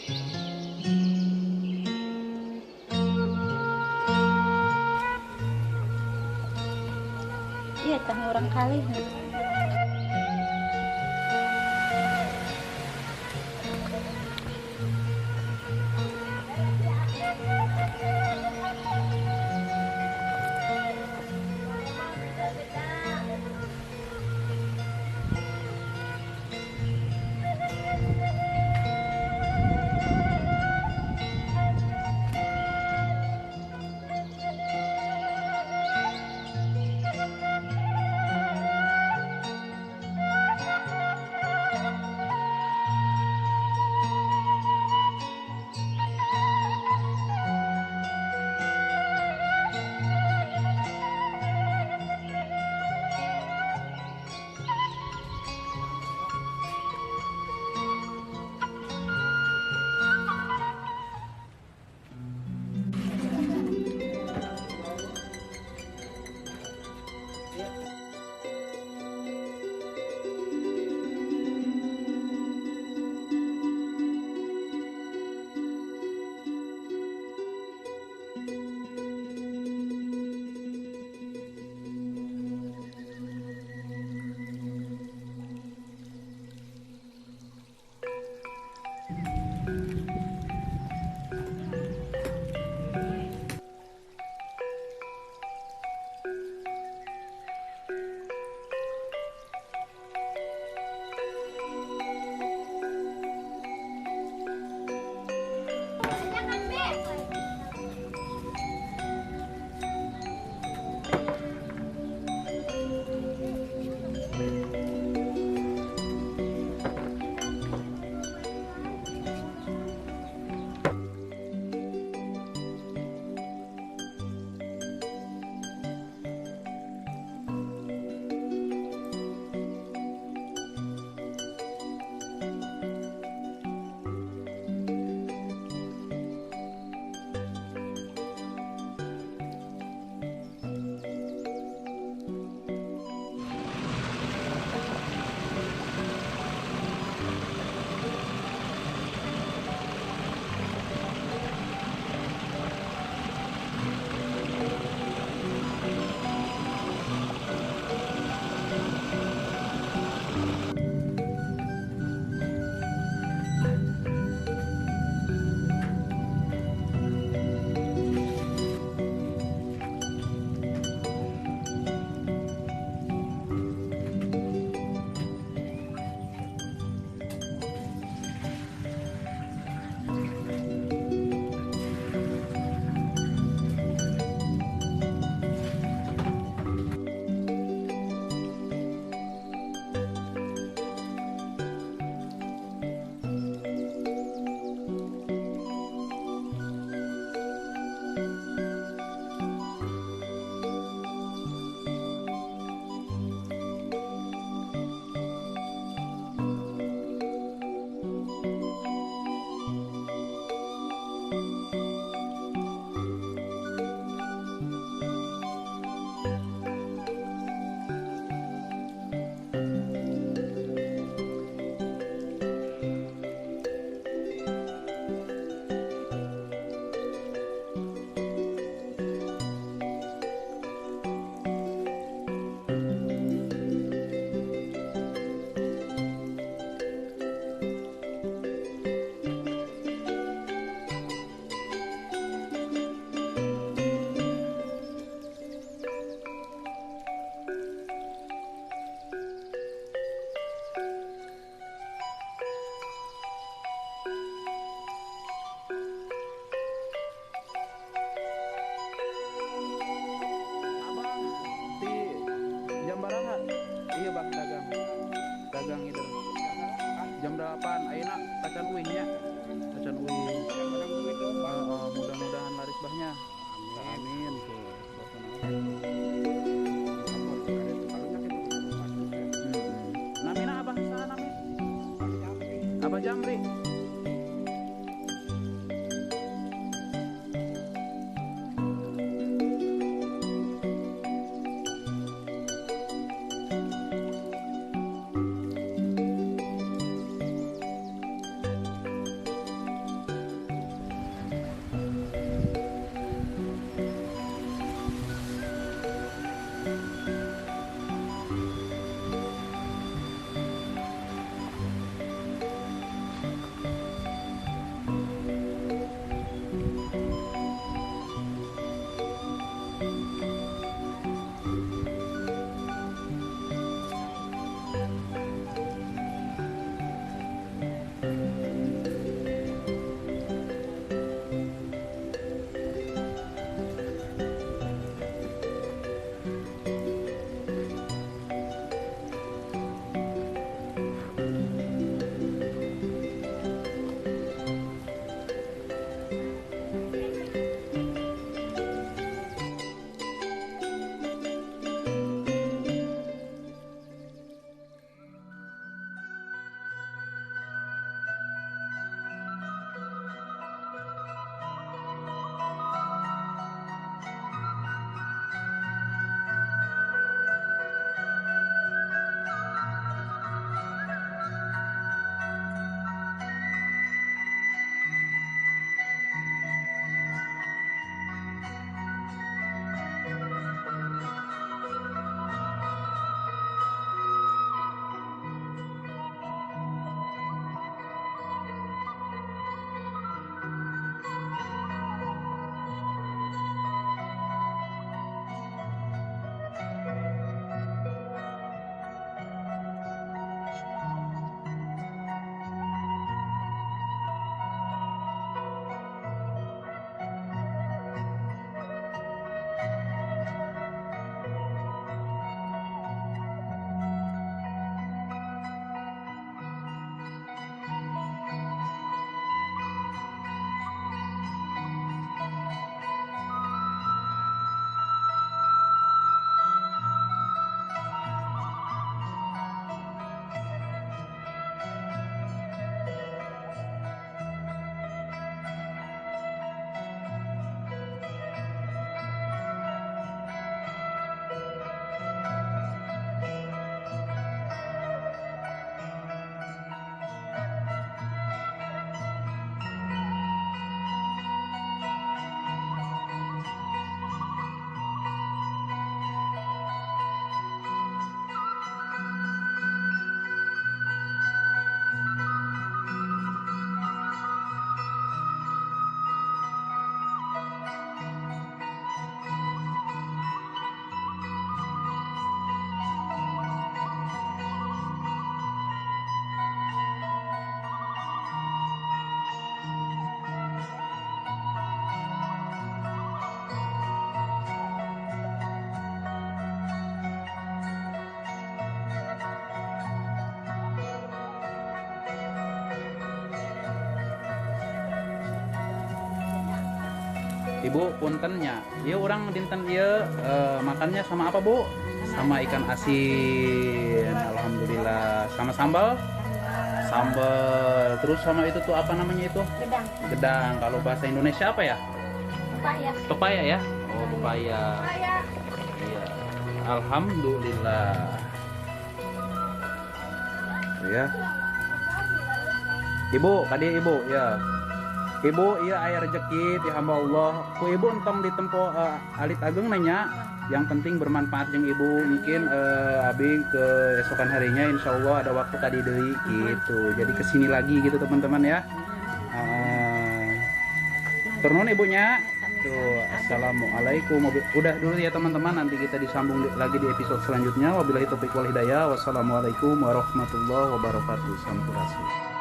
Iya, tah orang kali. Ibu puntennya. Iya orang dinten iya makannya sama apa Bu? Sama ikan asin. Alhamdulillah. Sama sambal? Sambal. Terus sama itu tuh apa namanya itu? Gedang. Gedang. Kalau bahasa Indonesia apa ya? Pepaya. Pepaya ya? Oh, pepaya. Iya. Alhamdulillah. Ya. Ibu, tadi Ibu ya. Ibu, iya air rezeki ti hamba Allah. Ku Ibu entong ditempo alit ageng nanya. Yang penting bermanfaat yang Ibu mungkin abi ke esokan harinya insya Allah ada waktu tadi deui gitu. Jadi kesini lagi gitu teman-teman ya. Turun Ibunya. Tuh, assalamualaikum. Udah dulu ya teman-teman, nanti kita disambung lagi di episode selanjutnya. Wabillahi taufiq wal hidayah. Wassalamualaikum warahmatullahi wabarakatuh. Sampurasun.